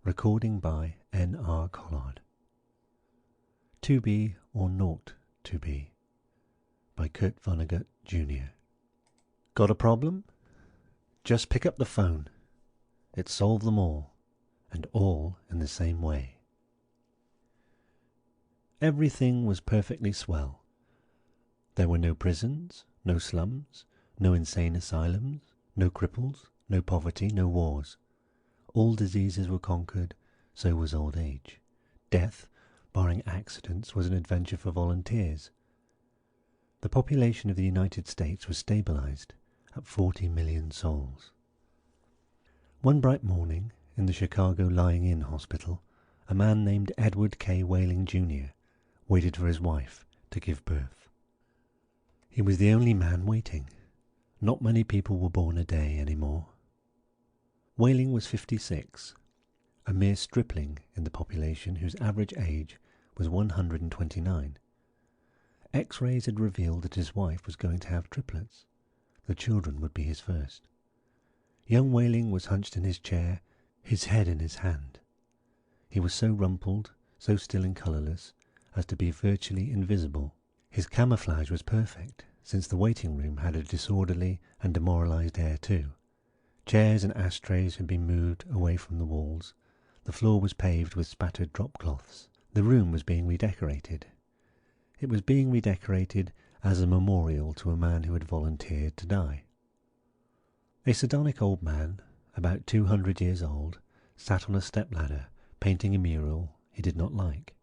Recording by N.R. Collard. To Be or Naught to Be by Kurt Vonnegut, Jr. Got a problem? Just pick up the phone. It solved them all, and all in the same way. Everything was perfectly swell. There were no prisons, no slums, no insane asylums, no cripples, no poverty, no wars. All diseases were conquered, so was old age. Death, barring accidents, was an adventure for volunteers. The population of the United States was stabilized at 40 million souls. One bright morning, in the Chicago Lying-In Hospital, a man named Edward K. Whaling, Jr. waited for his wife to give birth. He was the only man waiting. Not many people were born a day anymore. Whaling was 56, a mere stripling in the population whose average age was 129. X-rays had revealed that his wife was going to have triplets. The children would be his first. Young Whaling was hunched in his chair, his head in his hand. He was so rumpled, so still and colourless, as to be virtually invisible. His camouflage was perfect, since the waiting room had a disorderly and demoralised air too. Chairs and ashtrays had been moved away from the walls. The floor was paved with spattered drop cloths. The room was being redecorated. It was being redecorated as a memorial to a man who had volunteered to die. A sardonic old man, about 200 years old, sat on a stepladder, painting a mural he did not like.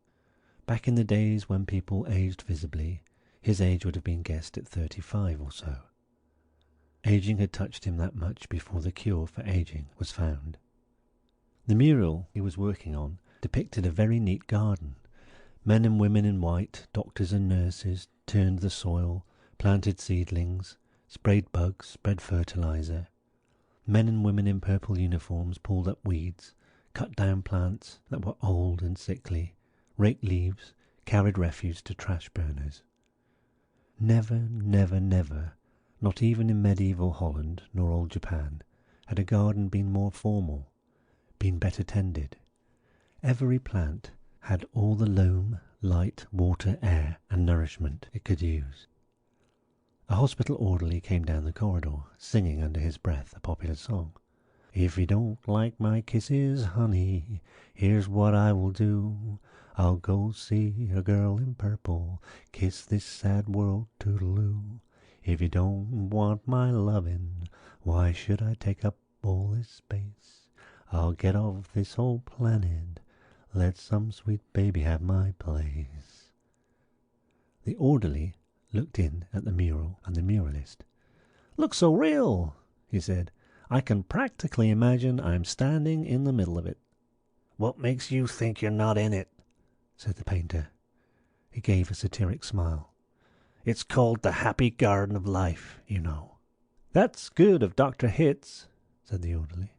Back in the days when people aged visibly, his age would have been guessed at 35 or so. Aging had touched him that much before the cure for aging was found. The mural he was working on depicted a very neat garden. Men and women in white, doctors and nurses, turned the soil, planted seedlings, sprayed bugs, spread fertilizer. Men and women in purple uniforms pulled up weeds, cut down plants that were old and sickly, raked leaves, carried refuse to trash burners. Never, never, never, not even in medieval Holland nor old Japan, had a garden been more formal, been better tended. Every plant had all the loam, light, water, air, and nourishment it could use. A hospital orderly came down the corridor, singing under his breath a popular song. If you don't like my kisses, honey, here's what I will do. I'll go see a girl in purple, kiss this sad world toodaloo. If you don't want my lovin', why should I take up all this space? I'll get off this whole planet, let some sweet baby have my place. The orderly looked in at the mural and the muralist. Looks so real, he said. I can practically imagine I'm standing in the middle of it. What makes you think you're not in it? Said the painter. He gave a satiric smile. It's called the happy garden of life, you know. That's good of Dr. Hitz, said the orderly.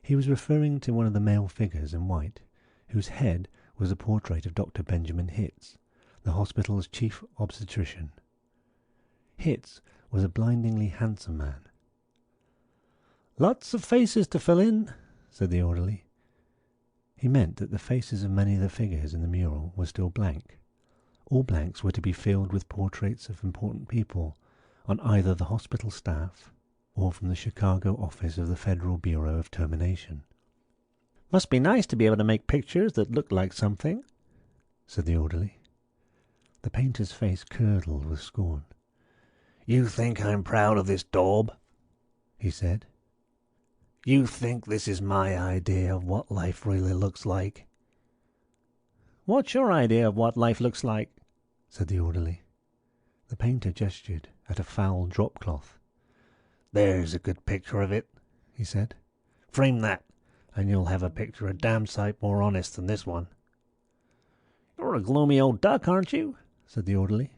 He was referring to one of the male figures in white, whose head was a portrait of Dr. Benjamin Hitz, the hospital's chief obstetrician. Hitz was a blindingly handsome man. Lots of faces to fill in, said the orderly. He meant that the faces of many of the figures in the mural were still blank. All blanks were to be filled with portraits of important people on either the hospital staff or from the Chicago office of the Federal Bureau of Termination. Must be nice to be able to make pictures that look like something, said the orderly. The painter's face curdled with scorn. You think I'm proud of this daub? He said. You think this is my idea of what life really looks like? What's your idea of what life looks like? Said the orderly. The painter gestured at a foul drop cloth. There's a good picture of it, he said. Frame that, and you'll have a picture a damn sight more honest than this one. You're a gloomy old duck, aren't you? Said the orderly.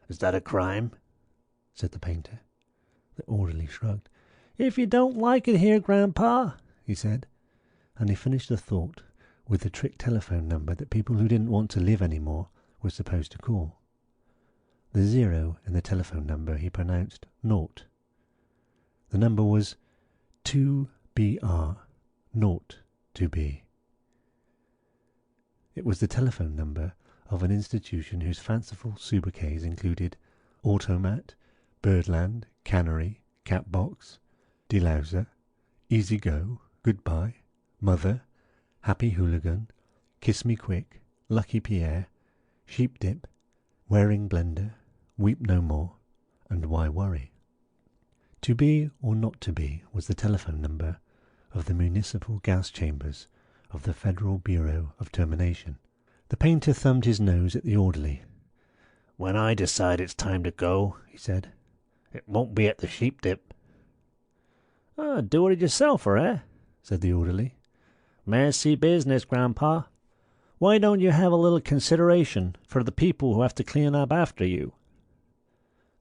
Is that a crime? Said the painter. The orderly shrugged. If you don't like it here, Grandpa, he said, and he finished the thought with the trick telephone number that people who didn't want to live any more were supposed to call. The 0 in the telephone number he pronounced naught. The number was 2BR, naught to be. It was the telephone number of an institution whose fanciful sobriquets included Automat, Birdland, Cannery, Catbox, Delouser, Easy Go, Goodbye, Mother, Happy Hooligan, Kiss Me Quick, Lucky Pierre, Sheep Dip, Wearing Blender, Weep No More, and Why Worry? To be or not to be was the telephone number of the municipal gas chambers of the Federal Bureau of Termination. The painter thumbed his nose at the orderly. "When I decide it's time to go," he said, "it won't be at the Sheep Dip." "Do it yourself, said the orderly. "Messy business, Grandpa. Why don't you have a little consideration for the people who have to clean up after you?"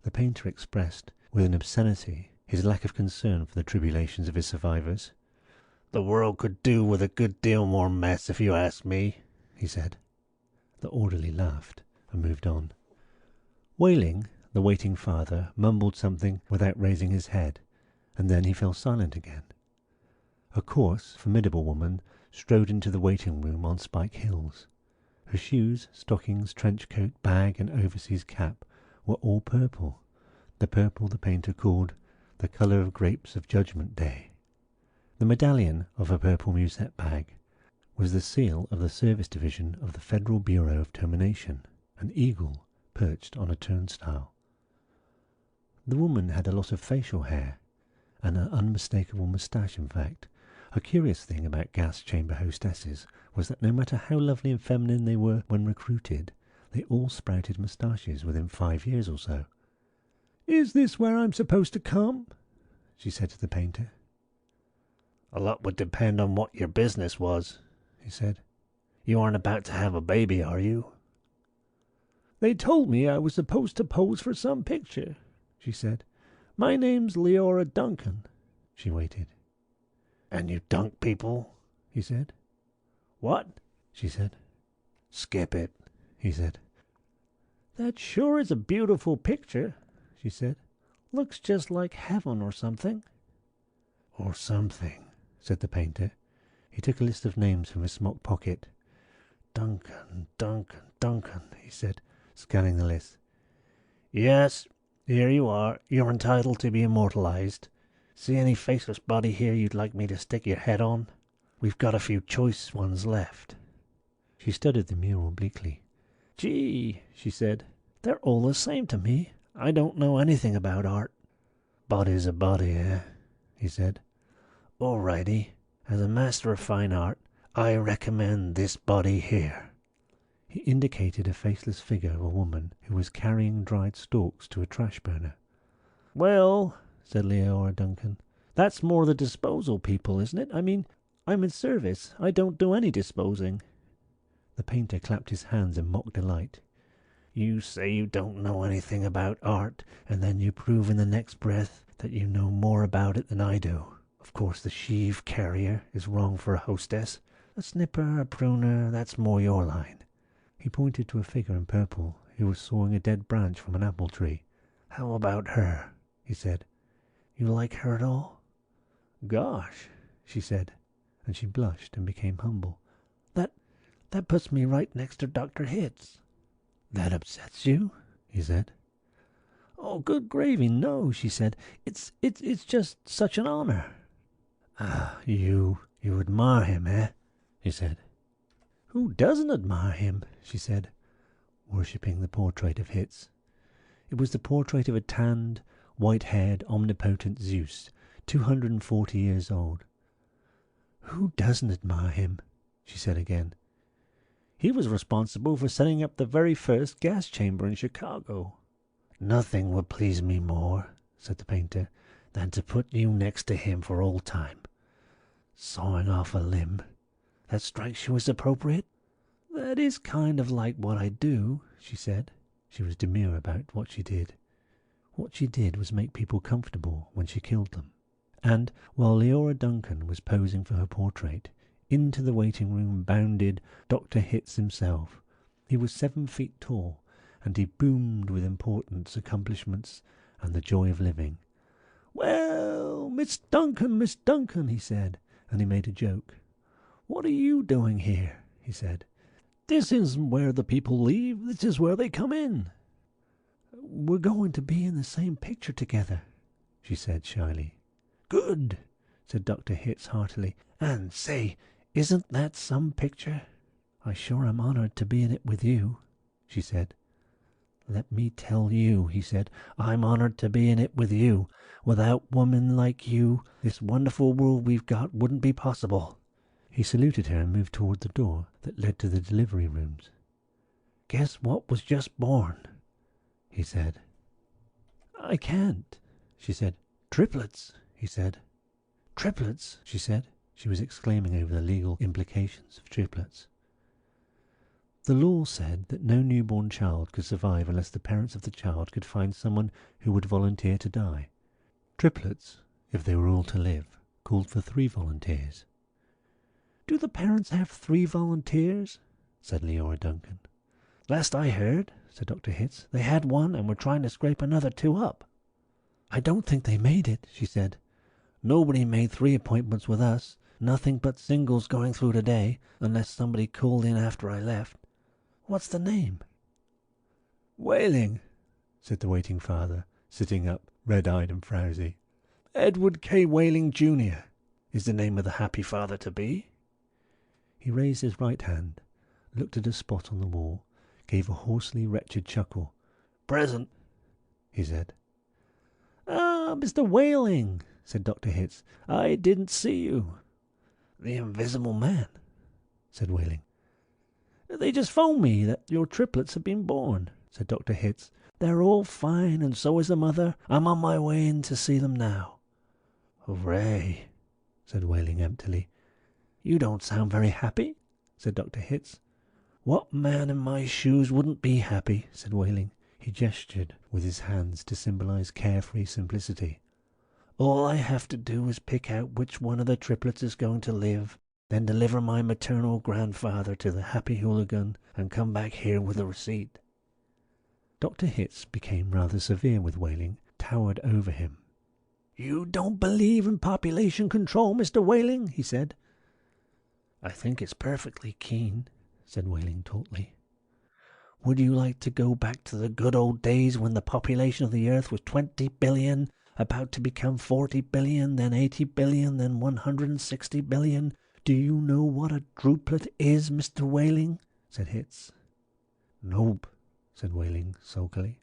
The painter expressed, with an obscenity, his lack of concern for the tribulations of his survivors. "The world could do with a good deal more mess, if you ask me," he said. The orderly laughed and moved on. Wailing, the waiting father, mumbled something without raising his head, and then he fell silent again. A coarse, formidable woman strode into the waiting room on spike heels. Her shoes, stockings, trench coat, bag, and overseas cap were all purple, the purple the painter called the colour of grapes of Judgment Day. The medallion of her purple musette bag was the seal of the Service Division of the Federal Bureau of Termination, an eagle perched on a turnstile. The woman had a lot of facial hair, and an unmistakable moustache, in fact. A curious thing about gas chamber hostesses was that no matter how lovely and feminine they were when recruited, they all sprouted moustaches within 5 years or so. "Is this where I'm supposed to come?" she said to the painter. "A lot would depend on what your business was," he said. "You aren't about to have a baby, are you?" "They told me I was supposed to pose for some picture," she said. "My name's Leora Duncan." She waited. "And you dunk people?" he said. "What?" she said. "Skip it," he said. "That sure is a beautiful picture," she said. "Looks just like heaven or something." "Or something," said the painter. He took a list of names from his smock pocket. "Duncan, Duncan, Duncan," he said, scanning the list. "Yes, here you are. You're entitled to be immortalized. See any faceless body here you'd like me to stick your head on? We've got a few choice ones left." She studied the mural bleakly. "Gee," she said, "they're all the same to me. I don't know anything about art." "Body's a body, he said. "All righty. As a master of fine art, I recommend this body here." He indicated a faceless figure of a woman who was carrying dried stalks to a trash burner. "Well," said Leora Duncan, "that's more the disposal people, isn't it? I mean, I'm in service. I don't do any disposing." The painter clapped his hands in mock delight. "You say you don't know anything about art, and then you prove in the next breath that you know more about it than I do. Of course the sheave carrier is wrong for a hostess. A snipper, a pruner, that's more your line." He pointed to a figure in purple who was sawing a dead branch from an apple tree. "How about her?" he said. "You like her at all?" "Gosh," she said, and she blushed and became humble. That puts me right next to Dr. Hitz." "That upsets you?" he said. "Oh, good gravy, no," she said. It's just such an honor." "Ah, you admire him, he said. "Who doesn't admire him?" she said, worshipping the portrait of Hitz. It was the portrait of a tanned, white-haired, omnipotent Zeus, 240 years old. "Who doesn't admire him?" she said again. "He was responsible for setting up the very first gas chamber in Chicago." "Nothing would please me more," said the painter, "than to put you next to him for all time. Sawing off a limb. That strikes you as appropriate?" "That is kind of like what I do," she said. She was demure about what she did. What she did was make people comfortable when she killed them. And while Leora Duncan was posing for her portrait, into the waiting room bounded Dr. Hitz himself. He was 7 feet tall, and he boomed with importance, accomplishments, and the joy of living. "Well, Miss Duncan," he said, and he made a joke. "What are you doing here?" he said. "This isn't where the people leave. This is where they come in." "We're going to be in the same picture together," she said shyly. "Good," said Dr. Hitz heartily. "And say, isn't that some picture?" "I sure am honored to be in it with you," she said. "Let me tell you," he said, "I'm honored to be in it with you. Without women like you, this wonderful world we've got wouldn't be possible." He saluted her and moved toward the door that led to the delivery rooms. "Guess what was just born?" he said. "I can't," she said. "Triplets," he said. "Triplets," she said. She was exclaiming over the legal implications of triplets. The law said that no newborn child could survive unless the parents of the child could find someone who would volunteer to die. Triplets, if they were all to live, called for 3 volunteers. "Do the parents have 3 volunteers?" said Leora Duncan. "Last I heard," said Dr. Hitz, "they had 1 and were trying to scrape another 2 up." "I don't think they made it," she said. "Nobody made 3 appointments with us. Nothing but singles going through today, unless somebody called in after I left. What's the name?" "Whaling," said the waiting father, sitting up, red-eyed and frowsy. "Edward K. Whaling, Jr. is the name of the happy father-to-be." He raised his right hand, looked at a spot on the wall, gave a hoarsely wretched chuckle. "Present," he said. "Ah, Mr. Whaling," said Dr. Hitz. "I didn't see you." "The Invisible Man," said Whaling. "They just phoned me that your triplets have been born," said Dr. Hitz. "They're all fine, and so is the mother. I'm on my way in to see them now." "Hooray," said Whaling emptily. "You don't sound very happy," said Dr. Hitz. "What man in my shoes wouldn't be happy?" said Whaling. He gestured with his hands to symbolize carefree simplicity. "All I have to do is pick out which one of the triplets is going to live, then deliver my maternal grandfather to the happy hooligan, and come back here with a receipt." Dr. Hitz became rather severe with Whaling, towered over him. "You don't believe in population control, Mr. Whaling?" he said. "I think it's perfectly keen," said Whaling tautly. "Would you like to go back to the good old days when the population of the earth was 20 billion, about to become 40 billion, then 80 billion, then 160 billion? Do you know what a druplet is, Mr. Whaling?" said Hitz. "Nope," said Whaling sulkily.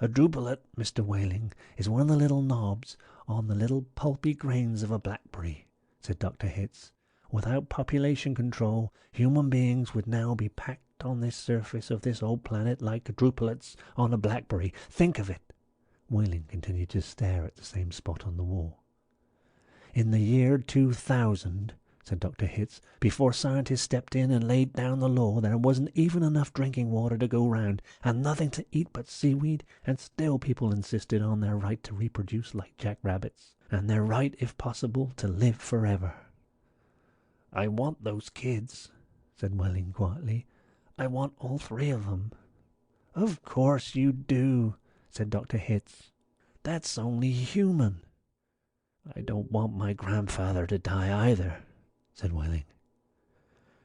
"A druplet, Mr. Whaling, is one of the little knobs on the little pulpy grains of a blackberry," said Dr. Hitz. "Without population control, human beings would now be packed on this surface of this old planet like druplets on a blackberry. Think of it!" Whaling continued to stare at the same spot on the wall. "In the year 2000, said Dr. Hitz, "before scientists stepped in and laid down the law, there wasn't even enough drinking water to go round, and nothing to eat but seaweed, and still people insisted on their right to reproduce like jackrabbits, and their right, if possible, to live forever." "I want those kids," said Whaling quietly. "I want all 3 of them." "Of course you do," said Dr. Hitz. "That's only human." "I don't want my grandfather to die either," said Whaling.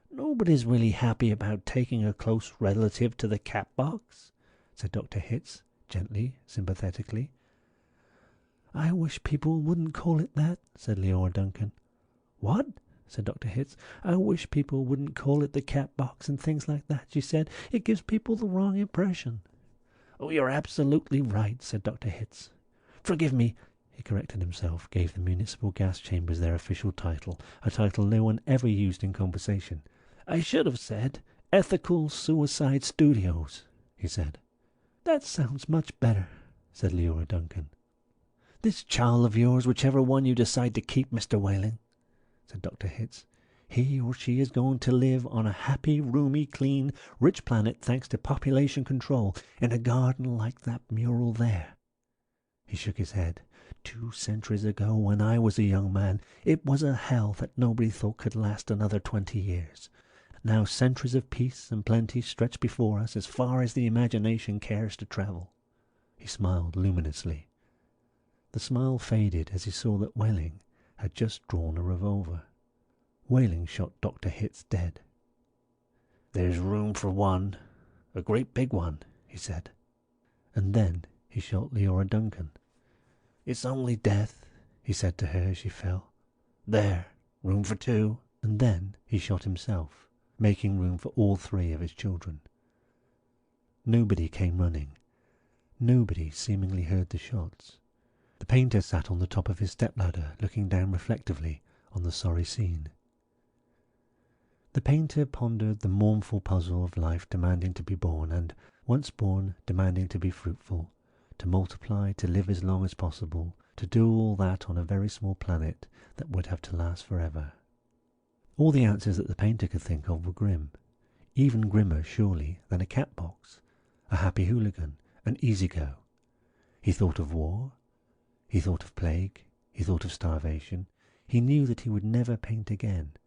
"Nobody's really happy about taking a close relative to the cat box," said Dr. Hitz, gently, sympathetically. "I wish people wouldn't call it that," said Leora Duncan. "What?" said Dr. Hitz. "I wish people wouldn't call it the cat box and things like that," she said. "It gives people the wrong impression." "Oh, you're absolutely right," said Dr. Hitz. "Forgive me," he corrected himself, gave the municipal gas chambers their official title, a title no one ever used in conversation. "I should have said Ethical Suicide Studios," he said. "That sounds much better," said Leora Duncan. "This child of yours, whichever one you decide to keep, Mr. Whaling," said Dr. Hitz, "he or she is going to live on a happy, roomy, clean, rich planet thanks to population control, in a garden like that mural there." He shook his head. 2 centuries ago, when I was a young man, it was a hell that nobody thought could last another 20 years. Now centuries of peace and plenty stretch before us as far as the imagination cares to travel." He smiled luminously. The smile faded as he saw that Whaling had just drawn a revolver. Whaling shot Dr. Hitz dead. "There's room for one, a great big one," he said. And then he shot Leora Duncan. "It's only death," he said to her as she fell. "There, room for two." And then he shot himself, making room for all three of his children. Nobody came running. Nobody seemingly heard the shots. The painter sat on the top of his stepladder, looking down reflectively on the sorry scene. The painter pondered the mournful puzzle of life demanding to be born, and, once born, demanding to be fruitful, to multiply, to live as long as possible, to do all that on a very small planet that would have to last forever. All the answers that the painter could think of were grim, even grimmer, surely, than a cat box, a happy hooligan, an easy-go. He thought of war. He thought of plague. He thought of starvation. He knew that he would never paint again.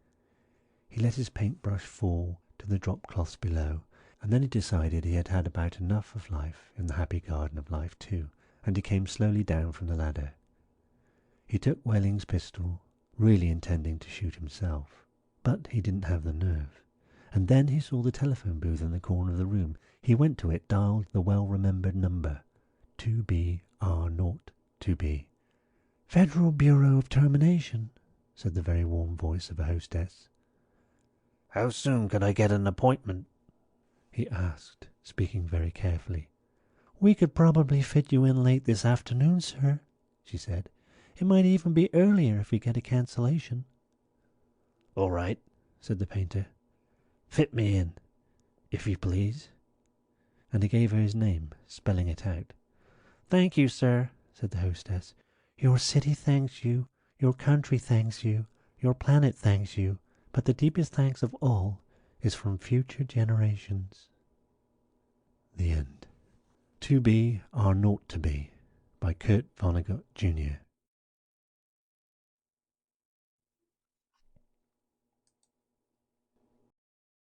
He let his paintbrush fall to the drop cloths below, and then he decided he had had about enough of life in the happy garden of life too, and he came slowly down from the ladder. He took Whaling's pistol, really intending to shoot himself, but he didn't have the nerve. And then he saw the telephone booth in the corner of the room. He went to it, dialed the well-remembered number, 2B R02B. "Federal Bureau of Termination," said the very warm voice of a hostess. "How soon could I get an appointment?" he asked, speaking very carefully. "We could probably fit you in late this afternoon, sir," she said. "It might even be earlier if we get a cancellation." "All right," said the painter. "Fit me in, if you please." And he gave her his name, spelling it out. "Thank you, sir," said the hostess. "Your city thanks you, your country thanks you, your planet thanks you, but the deepest thanks of all is from future generations." The end. 2B R0 to B by Kurt Vonnegut, Jr.